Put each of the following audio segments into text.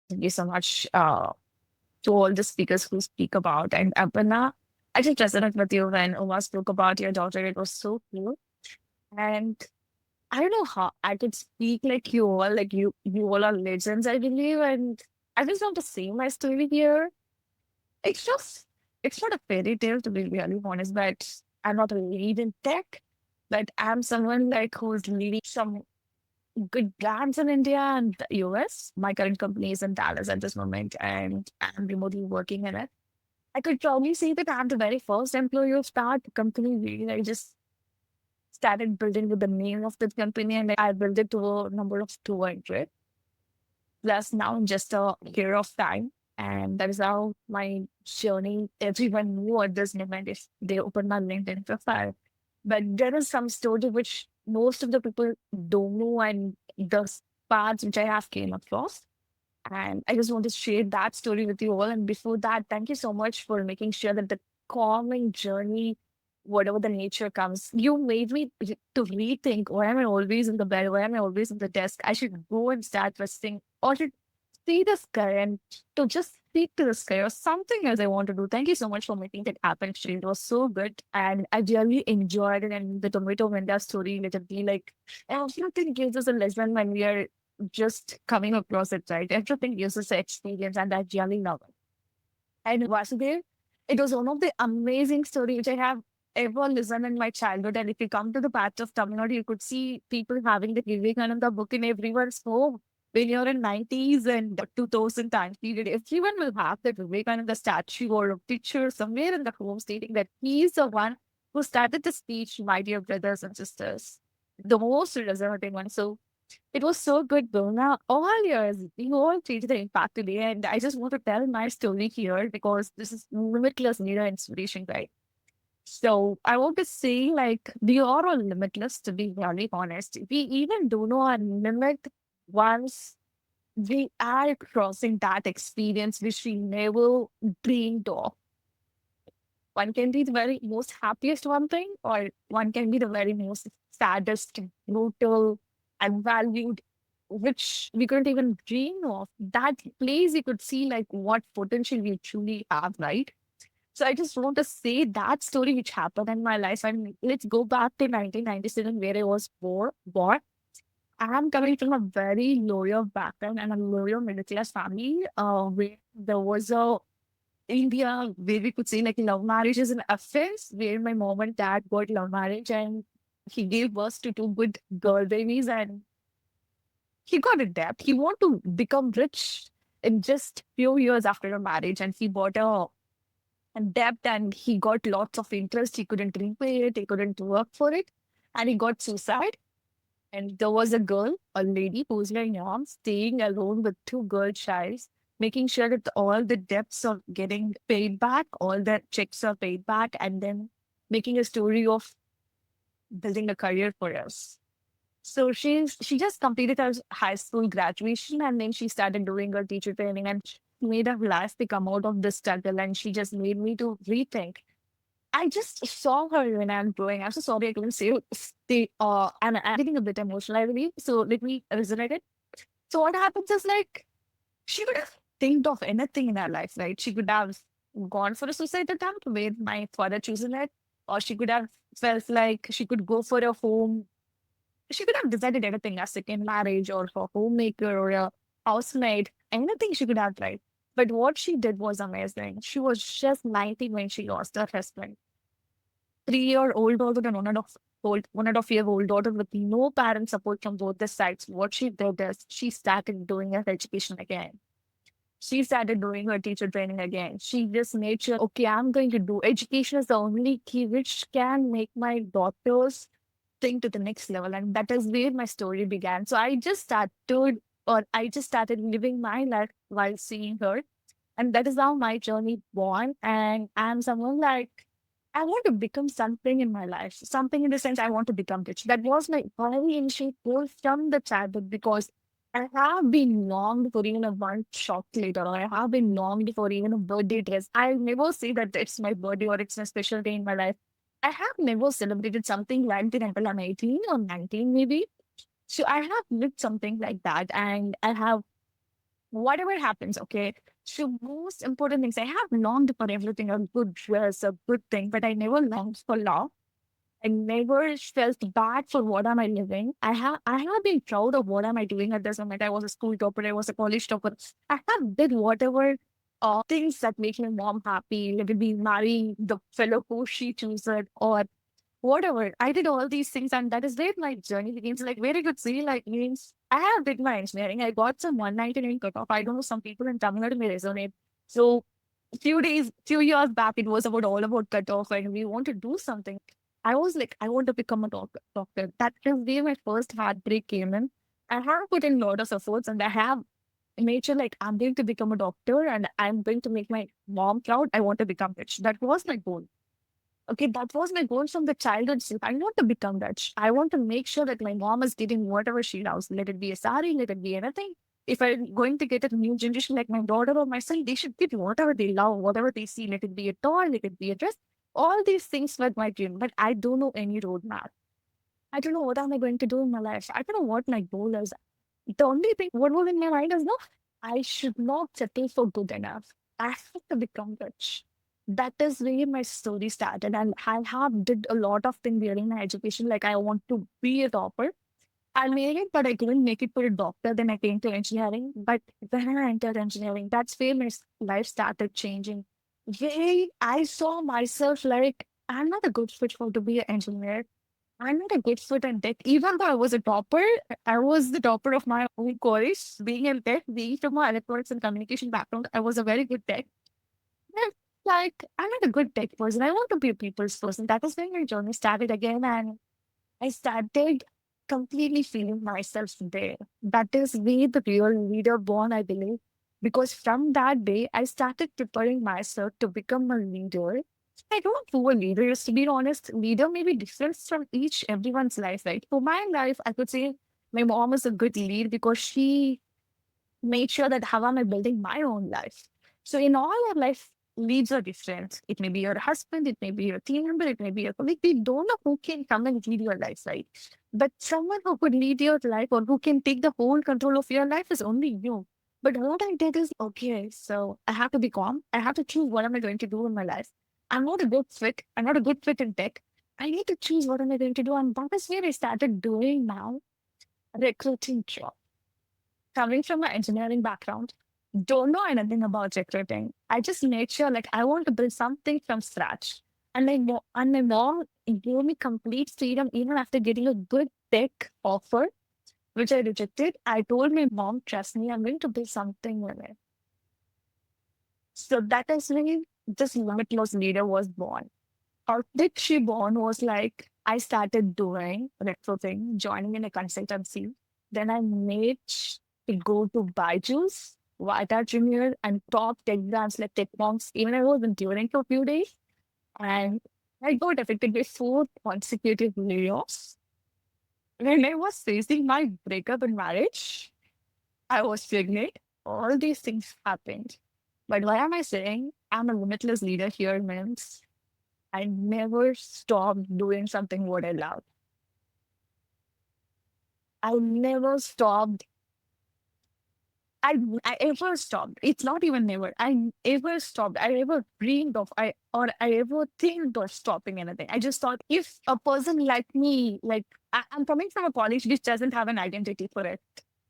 Thank you so much to all the speakers who speak about. And Aparna, I just resonate with you when Uma spoke about your daughter. It was so cool. And I don't know how I could speak like you all, like you all are legends, I believe. And I just want to say my story here. It's just, it's not a fairy tale to be really honest, but I'm not a lead in tech, but I'm someone like who's leading some good brands in India and the US. My current company is in Dallas at this moment, and I'm remotely working in it. I could probably say that I'm the very first employee of that company. Really, I just started building with the name of the company, and I built it to a number of 200. Plus, now in just a year of time. And that is how my journey, everyone knew at this moment if they opened my LinkedIn profile. But there is some story which most of the people don't know, and the parts which I have came across. And I just want to share that story with you all. And before that, thank you so much for making sure that the calming journey, whatever the nature comes, you made me to rethink, why am I always in the bed? Why am I always on the desk? I should go and start resting or to see the sky and to just speak to the sky or something else I want to do. Thank you so much for making that happen, Shri. It was so good. And I really enjoyed it. And the tomato Venda story, literally, like, everything gives us a lesson when we are just coming across it, right? Everything gives us an experience, and I really love it. And Vasudev, it was one of the amazing stories which I have ever listened in my childhood. And if you come to the patch of Tamil Nadu, you could see people having the Vivekananda book in everyone's home. When you're in 90s and 2000 time period, everyone will have that Vivekananda statue or a picture somewhere in the home stating that he's the one who started the speech, my dear brothers and sisters. The most resonating one. So it was so good, Burna. All yours. You all created the impact today. And I just want to tell my story here because this is limitless leader inspiration, right? So I want to say, like, we are all limitless, to be very honest. We even don't know our limit once we are crossing that experience which we never dreamed of. One can be the very most happiest one thing, or one can be the very most saddest, brutal, unvalued, which we couldn't even dream of. That place you could see like what potential we truly have, right? So I just want to say that story which happened in my life. And let's go back to 1997 where I was born. I'm coming from a very loyal background and a loyal middle class family, where there was a India, where we could say like love marriage is an offense, where my mom and dad got love marriage and he gave birth to two good girl babies and he got a debt. He wanted to become rich in just few years after a marriage and he bought a debt and he got lots of interest. He couldn't repay it. He couldn't work for it. And he got suicide. And there was a girl, a lady who's my mom, staying alone with two girl childs, making sure that all the debts are getting paid back, all the checks are paid back, and then making a story of building a career for us. So she just completed her high school graduation and then she started doing her teacher training and she made her life come out of the struggle and she just made me to rethink. I just saw her when I'm growing. I'm so sorry I couldn't say and I'm getting a bit emotional, I believe. So let me resonate it. So what happens is like she could have think of anything in her life, right? She could have gone for a suicide attempt with my father choosing it, or she could have felt like she could go for a home. She could have decided anything, a second marriage or a homemaker or a housemaid, anything she could have tried. But what she did was amazing. She was just 90 when she lost her husband. 3-year-old daughter and 1.5-year-old daughter with no parent support from both the sides. What she did is she started doing her education again. She started doing her teacher training again. She just made sure, okay, I'm going to do education is the only key which can make my daughters think to the next level. And that is where my story began. So I just started living my life while seeing her. And that is how my journey born. And I'm someone like I want to become something in my life. Something in the sense I want to become rich. That was my very initial goal from the childhood because I have been longed for even a one chocolate or I have been longed for even a birthday dress. I never say that it's my birthday or it's a special day in my life. I have never celebrated something like that until I'm 18 or 19 maybe. So I have lived something like that and I have whatever happens, okay. So most important things, I have longed for everything, a good dress, a good thing, but I never longed for love. I never felt bad for what am I living. I have been proud of what am I doing at this moment. I was a school topper, I was a college topper. I have did whatever things that make my mom happy. Let it be marrying the fellow who she chooses or whatever. I did all these things, and that is where my journey begins. Like where I could see, like means I have did my engineering. I got some 199 cutoff. I don't know, some people in Tamil Nadu may resonate. So few years back, it was all about cutoff, and we want to do something. I was like, I want to become a doctor. That is where my first heartbreak came in. I have put in a lot of efforts, and I have made sure like I'm going to become a doctor, and I'm going to make my mom proud. I want to become rich. That was my goal. Okay, that was my goal from the childhood self. I want to become rich. I want to make sure that my mom is getting whatever she loves. Let it be a sari, let it be anything. If I'm going to get a new generation like my daughter or my son, they should get whatever they love, whatever they see. Let it be a toy, let it be a dress. All these things were my dream, but I don't know any roadmap. I don't know what am I going to do in my life. I don't know what my goal is. The only thing what was in my mind is no, I should not settle for good enough. I have to become rich. That is where my story started. And I have did a lot of things during my education. Like I want to be a topper. I made it, but I couldn't make it for a doctor. Then I came to engineering. But when I entered engineering, that's where my life started changing. Where I saw myself like I'm not a good fit for to be an engineer. I'm not a good fit in tech. Even though I was a topper, I was the topper of my own college. Being in tech, being from my electronics and communication background, I was a very good tech. And like, I'm not a good tech person. I want to be a people's person. That is when my journey started again. And I started completely feeling myself there. That is where the real leader born, I believe. Because from that day, I started preparing myself to become a leader. I don't know who a leader is, to be honest. Leader may be different from each everyone's life, right? For my life, I could say my mom is a good lead because she made sure that how am I building my own life. So in all our life, leads are different. It may be your husband, it may be your team member, it may be your colleague. We don't know who can come and lead your life, right? But someone who could lead your life or who can take the whole control of your life is only you. But what I did is, okay, so I have to be calm. I have to choose what am I going to do in my life. I'm not a good fit. I'm not a good fit in tech. I need to choose what am I going to do. And that is where I started doing now recruiting job. Coming from an engineering background, don't know anything about recruiting. I just made sure like I want to build something from scratch. And my mom gave me complete freedom even after getting a good tech offer, which I rejected. I told my mom, trust me, I'm going to build something with it. So that is when this limitless leader was born. How did she born was like I started doing recruiting, joining in a consultancy. Then I made to go to Byju's, Vita Junior, and top tech brands like TechMonks. Even I was in during for a few days, and I got affected by four consecutive layoffs. When I was facing my breakup and marriage, I was pregnant. All these things happened. But why am I saying I'm a limitless leader here means I never stopped doing something what I love. I never stopped. I ever stopped. It's not even never. I ever stopped. I ever dreamed of I ever think of stopping anything. I just thought if a person like me, like I'm coming from a college which doesn't have an identity for it.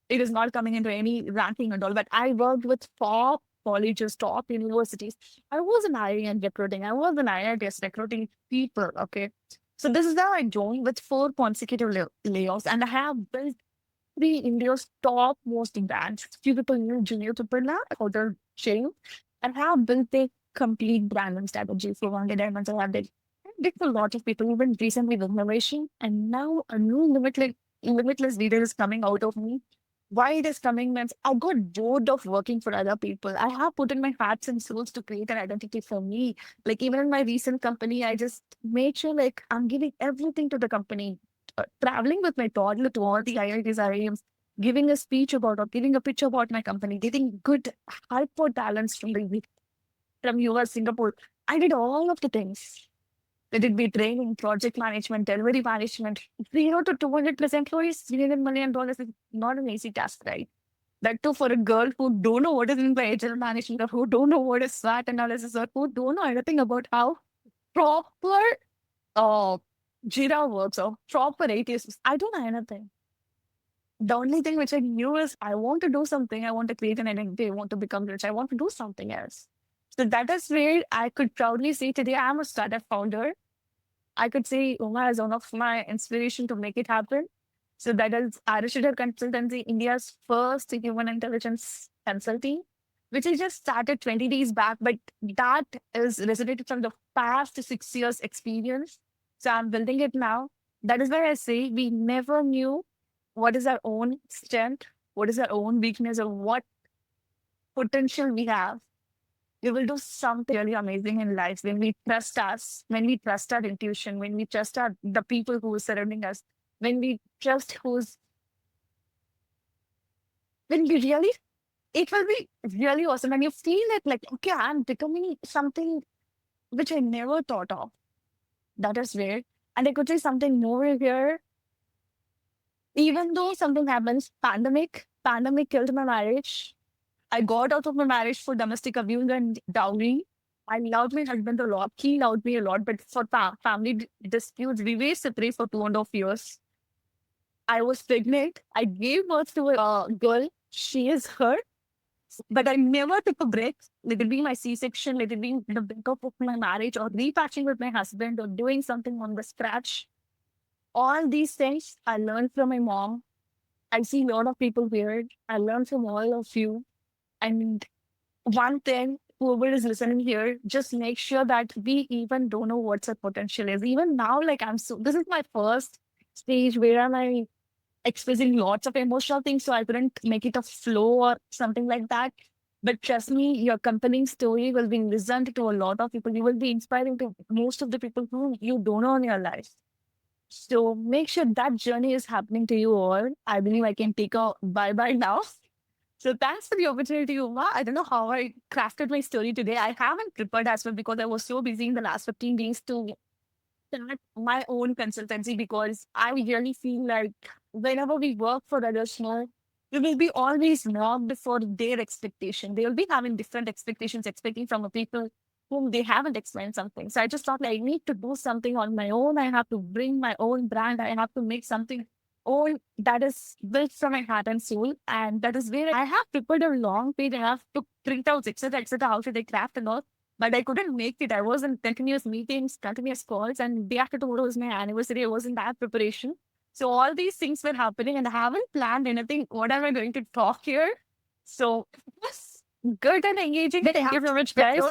It is not coming into any ranking and all. But I worked with top colleges, top universities. I was an IIM recruiting. I was an IITS recruiting people. Okay. So this is how I joined with four consecutive layoffs, and I have built three India's top most brands. Few people knew Junior Superna or their chain and have built a complete branding strategy for one day diamonds. I have did for a lot of people, even recently with innovation. And now a new limitless leader is coming out of me. Why it is coming means I got bored of working for other people. I have put in my hearts and souls to create an identity for me. Like even in my recent company, I just made sure like I'm giving everything to the company. Traveling with my toddler to all the IITs, IIMs, giving a speech about or giving a pitch about my company, getting good hyper talents from US, Singapore. I did all of the things. Let it be training, project management, delivery management. 0 to 200 plus employees, $300 million is not an easy task, right? That too for a girl who don't know what is in the HR management, or who don't know what is SWOT analysis, or who don't know anything about how proper uh, Jira works or proper ATS. I don't know anything. The only thing which I knew is I want to do something. I want to create an identity. I want to become rich. I want to do something else. So that is where I could proudly say today I'm a startup founder. I could say Uma is one of my inspiration to make it happen. So that is Aashika Consultancy, India's first human intelligence consulting, which I just started 20 days back, but that is resonated from the past 6 years experience. So I'm building it now. That is why I say we never knew what is our own strength, what is our own weakness, or what potential we have. We will do something really amazing in life when we trust us, when we trust our intuition, when we trust the people who are surrounding us, when we trust when we really, it will be really awesome. And you feel it like, okay, I'm becoming something which I never thought of. That is weird. And I could say something more here. Even though something happens, pandemic killed my marriage. I got out of my marriage for domestic abuse and dowry. I loved my husband a lot. He loved me a lot, but for family disputes, we were separate for 2.5 years. I was pregnant. I gave birth to a girl. She is hurt, but I never took a break. Let it be my C-section, let it be the breakup of my marriage, or repatching with my husband, or doing something on the scratch. All these things I learned from my mom. I see a lot of people weird. I learned from all of you. And one thing, whoever is listening here, just make sure that we even don't know what our potential is. Even now, like this is my first stage where am I expressing lots of emotional things, so I couldn't make it a flow or something like that. But trust me, your company story will be listened to a lot of people. You will be inspiring to most of the people who you don't know in your life. So make sure that journey is happening to you all. I believe I can take a bye bye now. So thanks for the opportunity, Uma. I don't know how I crafted my story today. I haven't prepared as well because I was so busy in the last 15 days to start my own consultancy, because I really feel like whenever we work for others, no, we will be always mocked for their expectation. They will be having different expectations, expecting from the people whom they haven't explained something. So I just thought like, I need to do something on my own. I have to bring my own brand. I have to make something own that is built from my heart and soul. And that is where I have prepared a long page. I have to print out, etc., etc., how should I craft and all, but I couldn't make it. I was in continuous meetings, continuous calls, and day after tomorrow was my anniversary. I was in that preparation. So all these things were happening, and I haven't planned anything. What am I going to talk here? So it was good and engaging. Thank you so much, guys.